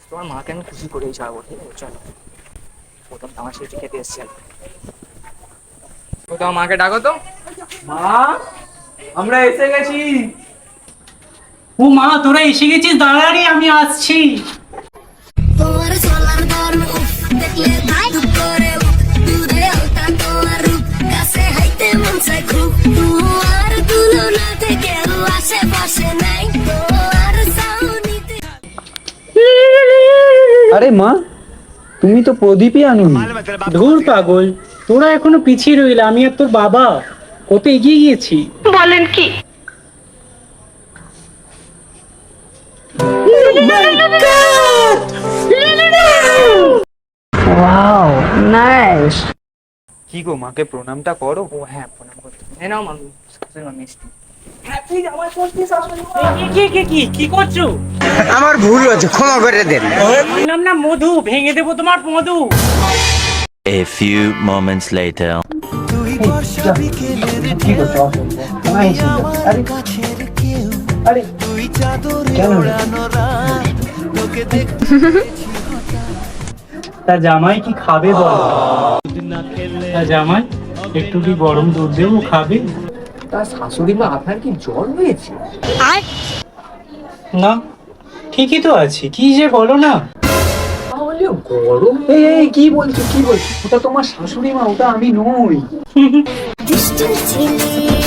তোমার মাকে আমি খুশি করেই ছাড়বো, ঠিক আছে? চলো, প্রথম তামাশা খেতে এসছি। তো তোমার মাকে ডাকো তো। মা, আমরা এসে গেছি। ও মা, তোরা এসে গেছিস, দাঁড়ানি আমি আসছি। তোমার চলার ধর্ম দেখলে ভাই করে দূরে হতা তোমার রূপ কাছে হাইতে মন চাই খুব তোমার তুলনা থেকে আশেপাশে নাই তোমার সাউনিতে। আরে মা, তুমি তো প্রদীপই আনোনি। ধুর পাগল, তোরা এখনো পিছিয়ে রইলে, আমি আর তোর বাবা কত এগিয়ে গিয়েছি। বলেন কি? Wow, nice. কি গো, মাকে প্রণামটা করো। ও হ্যাঁ, প্রণাম করতে নাও মানুষ মিষ্টি। কি করছো? আমার ভুল হয়েছে, ক্ষমা করে দেন। বললাম না মধু, ভেঙে দেবো তোমার মধু। A few moments later. কি করছো? আরে কেন? তা জামাই কি খাবে বল? তা জামাই একটু কি গরম দুধ দেবো, খাবে? তার শাশুড়ি মা, আপনার কি জ্বর হয়েছে? না, ঠিকই তো আছি, কি যে বলো না। তাহলে গরম? এই এই, কি বলছো? ওটা তোমার শাশুড়ি মা, ওটা আমি নই। দুষ্ট ছেলে